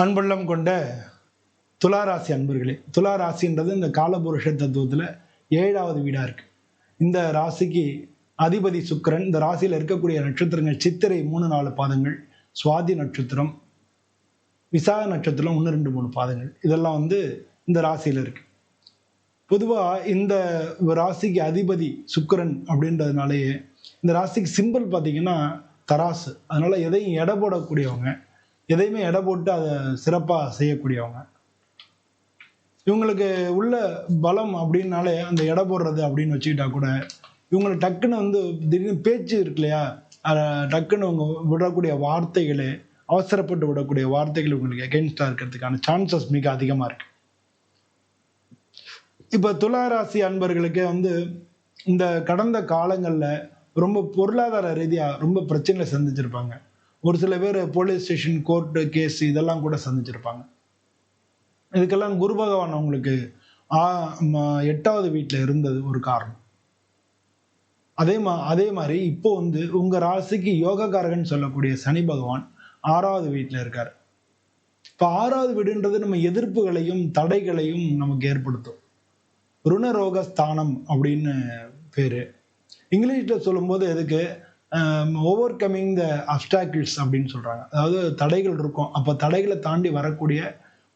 அன்புள்ளம் கொண்ட துளாராசி அன்பர்களே, துளாராசின்றது இந்த காலபுருஷ தத்துவத்தில் 7வது வீடாக இருக்கு. இந்த ராசிக்கு அதிபதி சுக்கிரன். இந்த ராசியில் இருக்கக்கூடிய நட்சத்திரங்கள் சித்திரை 3-4 பாதங்கள், சுவாதி நட்சத்திரம், விசாக நட்சத்திரம் 1-2-3 பாதங்கள். இதெல்லாம் இந்த ராசியில் இருக்கு. பொதுவாக இந்த ராசிக்கு அதிபதி சுக்கிரன் அப்படின்றதுனாலேயே இந்த ராசிக்கு சிம்பிள் பார்த்தீங்கன்னா தராசு. அதனால எதையும் எடை போடக்கூடியவங்க, எதையுமே எடை போட்டு அதை சிறப்பாக செய்யக்கூடியவங்க. இவங்களுக்கு உள்ள பலம் அப்படின்னாலே அந்த எடை போடுறது அப்படின்னு வச்சுக்கிட்டா கூட இவங்களுக்கு டக்குன்னு திடீர்னு பேச்சு இருக்கு இல்லையா, டக்குன்னு அவங்க விடக்கூடிய வார்த்தைகளே, அவசரப்பட்டு விடக்கூடிய வார்த்தைகள் உங்களுக்கு எகென்ஸ்டா இருக்கிறதுக்கான சான்சஸ் மிக அதிகமா இருக்கு. இப்ப துளாராசி அன்பர்களுக்கு இந்த கடந்த காலங்கள்ல ரொம்ப பொருளாதார ரீதியா ரொம்ப பிரச்சனைகளை சந்திச்சிருப்பாங்க. ஒரு சில பேர் போலீஸ் ஸ்டேஷன், கோர்ட்டு கேஸ் இதெல்லாம் கூட சந்திச்சிருப்பாங்க. இதுக்கெல்லாம் குரு பகவான் அவங்களுக்கு 8வது வீட்டில் இருந்தது ஒரு காரணம். அதே மாதிரி இப்போ உங்க ராசிக்கு யோகக்காரகன் சொல்லக்கூடிய சனி பகவான் 6வது வீட்டில் இருக்காரு. இப்போ 6வது வீடுன்றது நம்ம எதிர்ப்புகளையும் தடைகளையும் நமக்கு ஏற்படுத்தும். ருணரோக ஸ்தானம் அப்படின்னு பேரு. இங்கிலீஷ்ல சொல்லும்போது எதுக்கு ஓவர் கமிங் த அப்டாக்கிள்ஸ் அப்படின்னு சொல்றாங்க. அதாவது தடைகள் இருக்கும், அப்ப தடைகளை தாண்டி வரக்கூடிய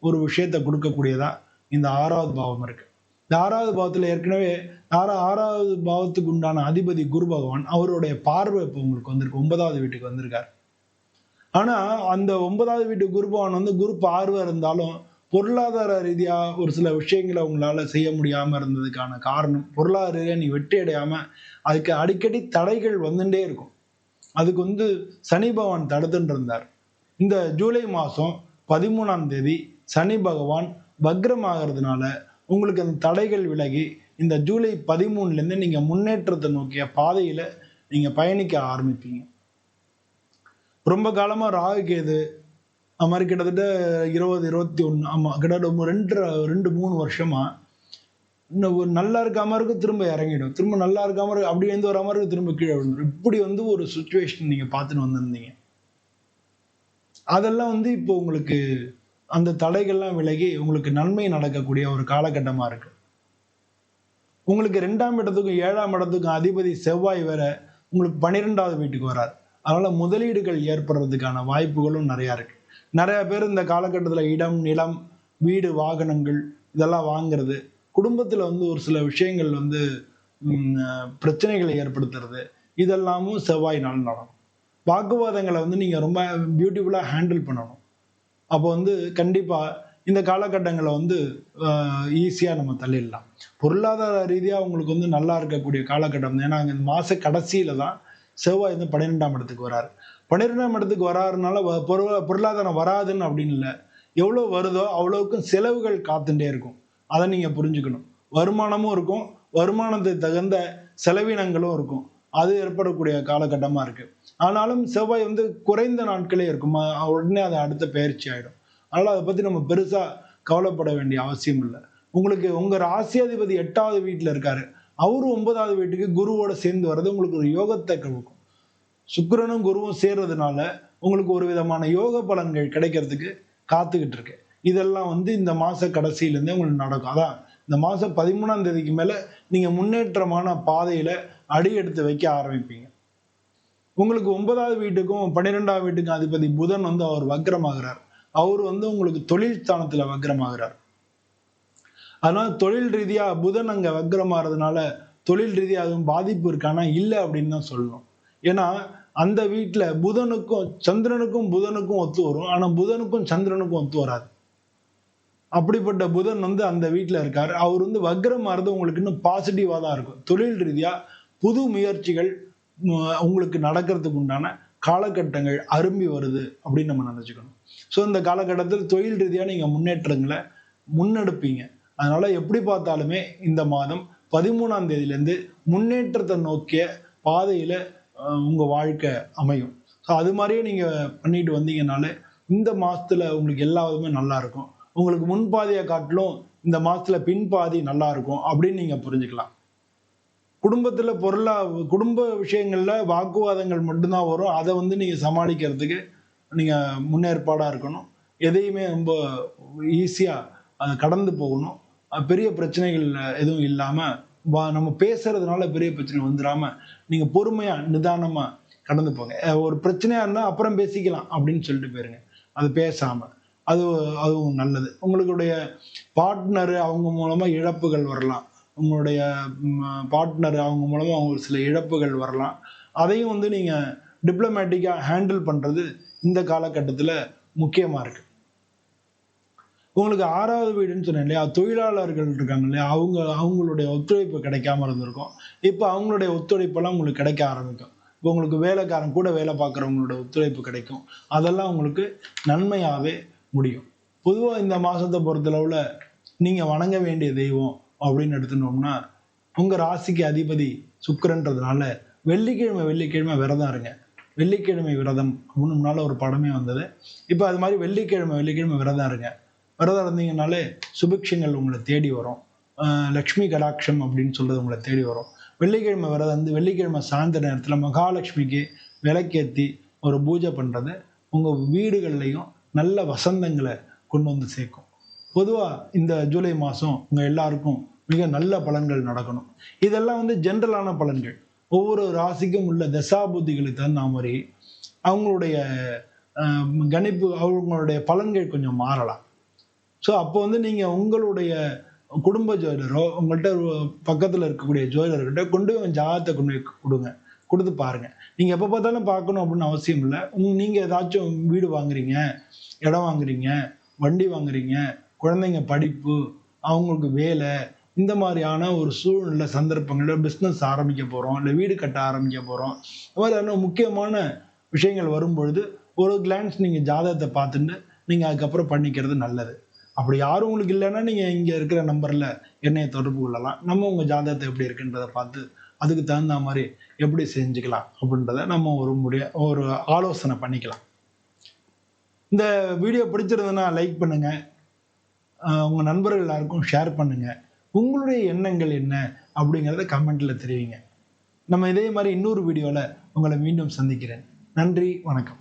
ஒரு விஷயத்தை கொடுக்கக்கூடியதா இந்த 6வது பாவம் இருக்கு. இந்த 6வது பாவத்துல ஏற்கனவே 6வது பாவத்துக்கு உண்டான அதிபதி குரு பகவான், அவருடைய பார்வை இப்போ உங்களுக்கு வந்திருக்கு, 9வது வீட்டுக்கு வந்திருக்காரு. ஆனா அந்த 9வது வீட்டு குரு பகவான் குரு பார்வை இருந்தாலும் பொருளாதார ரீதியா ஒரு சில விஷயங்களை உங்களால செய்ய முடியாம இருந்ததுக்கான காரணம், பொருளாதார ரீதியா நீ வெற்றி அடையாம அதுக்கு அடிக்கடி தடைகள் வந்துட்டே இருக்கும். அதுக்கு சனி பகவான் தடுத்துட்டு இருந்தார். இந்த ஜூலை மாசம் 13ஆம் தேதி சனி பகவான் வக்ரம் ஆகிறதுனால உங்களுக்கு அந்த தடைகள் விலகி இந்த ஜூலை 13ல நீங்க முன்னேற்றத்தை நோக்கிய பாதையில நீங்க பயணிக்க ஆரம்பிப்பீங்க. ரொம்ப காலமா ராகு கேது அது மாதிரி கிட்டத்தட்ட 20-21 ஆமா கிட்டத்தட்ட 2-3 வருஷமா நல்லா இருக்காம இருக்கும், திரும்ப இறங்கிடும், திரும்ப நல்லா இருக்காம இருக்கு, அப்படி ஒரு அமர்வு திரும்ப கீழே விழுந்துடும். இப்படி ஒரு சுச்சுவேஷன் நீங்க பார்த்துன்னு வந்திருந்தீங்க. அதெல்லாம் இப்போ உங்களுக்கு அந்த தடைகள்லாம் விலகி உங்களுக்கு நன்மை நடக்கக்கூடிய ஒரு காலகட்டமா இருக்கு. உங்களுக்கு 2ஆம் இடத்துக்கும் 7ஆம் இடத்துக்கும் அதிபதி செவ்வாய் வேற உங்களுக்கு 12வது வீட்டுக்கு வரார். அதனால முதலீடுகள் ஏற்படுறதுக்கான வாய்ப்புகளும் நிறைய இருக்கு. நிறைய பேர் இந்த காலகட்டத்தில் இடம், நிலம், வீடு, வாகனங்கள் இதெல்லாம் வாங்குறது, குடும்பத்துல ஒரு சில விஷயங்கள் பிரச்சனைகளை ஏற்படுத்துறது, இதெல்லாமும் செவ்வாய்னால நடக்கும். வாக்குவாதங்களை நீங்க ரொம்ப பியூட்டிஃபுல்லா ஹேண்டில் பண்ணணும். அப்போ கண்டிப்பா இந்த காலகட்டங்களை ஈஸியா நம்ம தள்ளிடலாம். பொருளாதார ரீதியா உங்களுக்கு நல்லா இருக்கக்கூடிய காலகட்டம். ஏன்னா இந்த மாச கடைசியில தான் செவ்வாய் 12ஆம் இடத்துக்கு வராரு. 12ஆம் இடத்துக்கு வராருனால பொருளாதாரம் வராதுன்னு அப்படின்னு இல்லை. எவ்வளவு வருதோ அவ்வளவுக்கும் செலவுகள் காத்துட்டே இருக்கும். அதை நீங்க புரிஞ்சுக்கணும். வருமானமும் இருக்கும், வருமானத்துக்கு தகுந்த செலவினங்களும் இருக்கும். அது ஏற்படக்கூடிய காலகட்டமா இருக்கு. ஆனாலும் செவ்வாய் குறைந்த நாட்களே இருக்கும், உடனே அது அடுத்த பயிற்சி ஆயிடும். அதனால அதை பத்தி நம்ம பெருசா கவலைப்பட வேண்டிய அவசியம் இல்லை. உங்களுக்கு உங்க ராசியாதிபதி 8வது வீட்டுல இருக்காரு, அவரு 9வது வீட்டுக்கு குருவோட சேர்ந்து வர்றது உங்களுக்கு ஒரு யோகத்தை கொடுக்கும். சுக்கிரனும் குருவும் சேர்றதுனால உங்களுக்கு ஒரு விதமான யோக பலன்கள் கிடைக்கிறதுக்கு காத்துக்கிட்டு இருக்கு. இதெல்லாம் இந்த மாச கடைசியில இருந்தே உங்களுக்கு நடக்கும். அதான் இந்த மாசம் 13ஆம் தேதிக்கு மேல நீங்க முன்னேற்றமான பாதையில அடி எடுத்து வைக்க ஆரம்பிப்பீங்க. உங்களுக்கு 9வது வீட்டுக்கும் 12ஆம் வீட்டுக்கும் அதிபதி புதன் அவர் வக்ரமாகிறார். அவர் உங்களுக்கு தொழில் ஸ்தானத்துல வக்ரமாகிறார். அதனால தொழில் ரீதியா புதன் அங்க வக்ரமாறதுனால தொழில் ரீதியா அதுவும் பாதிப்பு இருக்கானா இல்லை அப்படின்னு தான் சொல்லணும். ஏன்னா அந்த வீட்டுல புதனுக்கும் சந்திரனுக்கும் புதனுக்கும் ஒத்து வரும், ஆனா புதனுக்கும் சந்திரனுக்கும் ஒத்து வராது. அப்படிப்பட்ட புதன் அந்த வீட்டுல இருக்காரு. அவர் வக்ரம் ஆறது உங்களுக்கு இன்னும் பாசிட்டிவா தான் இருக்கும். தொழில் ரீதியா புது முயற்சிகள் உங்களுக்கு நடக்கிறதுக்கு உண்டான காலகட்டங்கள் அரும்பி வருது அப்படின்னு நம்ம நினைச்சுக்கணும். ஸோ இந்த காலகட்டத்தில் தொழில் ரீதியா நீங்க முன்னேற்றங்களை முன்னெடுப்பீங்க. அதனால எப்படி பார்த்தாலுமே இந்த மாதம் 13ஆம் தேதியிலேருந்து முன்னேற்றத்தை நோக்கிய பாதையில உங்க வாழ்க்கை அமையும். ஸோ அது மாதிரியே நீங்க பண்ணிட்டு வந்தீங்கனாலே இந்த மாசத்துல உங்களுக்கு எல்லா விதமே நல்லா இருக்கும். உங்களுக்கு முன்பாதியை காட்டிலும் இந்த மாசத்துல பின்பாதி நல்லா இருக்கும் அப்படின்னு நீங்க புரிஞ்சுக்கலாம். குடும்பத்துல குடும்ப விஷயங்கள்ல வாக்குவாதங்கள் மட்டும்தான் வரும். அதை நீங்க சமாளிக்கிறதுக்கு நீங்க முன்னேற்பாடா இருக்கணும். எதையுமே ரொம்ப ஈஸியா கடந்து போகணும். பெரிய பிரச்சனைகள் எதுவும் இல்லாம நம்ம பேசுறதுனால பெரிய பிரச்சனை வந்துடாம நீங்க பொறுமையா நிதானமா கடந்து போங்க. ஒரு பிரச்சனையா இருந்தா அப்புறம் பேசிக்கலாம் அப்படின்னு சொல்லிட்டு போயிருங்க. அது பேசாம அது அதுவும் நல்லது. உங்களுடைய பார்ட்னர் அவங்க மூலமா இழப்புகள் வரலாம். உங்களுடைய பார்ட்னர் அவங்க மூலமா ஒரு சில இழப்புகள் வரலாம். அதையும் வந்து நீங்க டிப்ளமேட்டிக்கா ஹேண்டில் பண்றது இந்த காலகட்டத்துல முக்கியமா இருக்கு. உங்களுக்கு 6வது வீடுன்னு சொன்னேன் இல்லையா? தொழிலாளர்கள் இருக்காங்க இல்லையா? அவங்களுடைய ஒத்துழைப்பு கிடைக்காம இருந்திருக்கும். இப்ப அவங்களுடைய ஒத்துழைப்பெல்லாம் உங்களுக்கு கிடைக்க ஆரம்பிக்கும். இப்ப உங்களுக்கு வேலைக்காரன் கூட வேலை பார்க்குறவங்களோட ஒத்துழைப்பு கிடைக்கும். அதெல்லாம் உங்களுக்கு நன்மையாவே முடியும். பொதுவா இந்த மாசத்த பொறுத்தளவுல நீங்க வணங்க வேண்டிய தெய்வம் அப்படின்னு எடுத்துட்டோம்னா, உங்க ராசிக்கு அதிபதி சுக்கிரன்றதுனால வெள்ளிக்கிழமை விரதம் இருங்க. வெள்ளிக்கிழமை விரதம் அப்படின்னு முன்னால ஒரு படமே வந்தது. இப்ப அது மாதிரி வெள்ளிக்கிழமை விரதம் இருங்க. விரதம் இருந்தீங்கனாலே சுபிக்ஷங்கள் உங்களை தேடி வரும். லக்ஷ்மி கடாட்சம் அப்படின்னு சொல்றது உங்களை தேடி வரும். வெள்ளிக்கிழமை விரதம் வந்து வெள்ளிக்கிழமை சாயந்தர நேரத்துல மகாலட்சுமிக்கு விளக்கேத்தி ஒரு பூஜை பண்றது உங்க வீடுகள்லையும் நல்ல வசந்தங்களை கொண்டு வந்து சேர்க்கும். பொதுவா இந்த ஜூலை மாசம் உங்க எல்லாருக்கும் மிக நல்ல பலன்கள் நடக்கணும். இதெல்லாம் வந்து ஜென்ரலான பலன்கள். ஒவ்வொரு ராசிக்கும் உள்ள தசாபுத்திகளுக்கு தகுந்த மாதிரி அவங்களுடைய கணிப்பு அவங்களுடைய பலன்கள் கொஞ்சம் மாறலாம். ஸோ அப்போ வந்து நீங்க உங்களுடைய குடும்ப ஜோதிடரோ உங்கள்கிட்ட பக்கத்துல இருக்கக்கூடிய ஜோதிடர்கிட்ட கொண்டு போய் ஜாதகத்தை கொண்டு போய் கொடுங்க. கொடுத்து பாருங்க. நீங்க எப்ப பார்த்தாலும் பார்க்கணும் அப்படின்னு அவசியம் இல்லை. நீங்க ஏதாச்சும் வீடு வாங்குறீங்க, இடம் வாங்குறீங்க, வண்டி வாங்குறீங்க, குழந்தைங்க படிப்பு, அவங்களுக்கு வேலை, இந்த மாதிரியான ஒரு சூழ்நிலை சந்தர்ப்பங்கள்ல பிஸ்னஸ் ஆரம்பிக்க போறோம், இல்லை வீடு கட்ட ஆரம்பிக்க போறோம். இந்த மாதிரியான முக்கியமான விஷயங்கள் வரும்பொழுது ஒரு கிளான்ஸ் நீங்க ஜாதகத்தை பார்த்துட்டு நீங்க அதுக்கப்புறம் பண்ணிக்கிறது நல்லது. அப்படி யாரும் உங்களுக்கு இல்லைன்னா நீங்க இங்க இருக்கிற நம்பர்ல என்னைய தொடர்பு கொள்ளலாம். நம்ம உங்க ஜாதகத்தை எப்படி இருக்குன்றதை பார்த்து அதுக்கு தகுந்த மாதிரி எப்படி செஞ்சுக்கலாம் அப்படின்றத நம்ம ஒரு ஆலோசனை பண்ணிக்கலாம். இந்த வீடியோ பிடிச்சிருந்ததுன்னா லைக் பண்ணுங்க. உங்க நண்பர்கள் எல்லாருக்கும் ஷேர் பண்ணுங்க. உங்களுடைய எண்ணங்கள் என்ன அப்படிங்கிறத கமெண்ட்ல தெரிவிங்க. நம்ம இதே மாதிரி இன்னொரு வீடியோல உங்களை மீண்டும் சந்திக்கிறேன். நன்றி, வணக்கம்.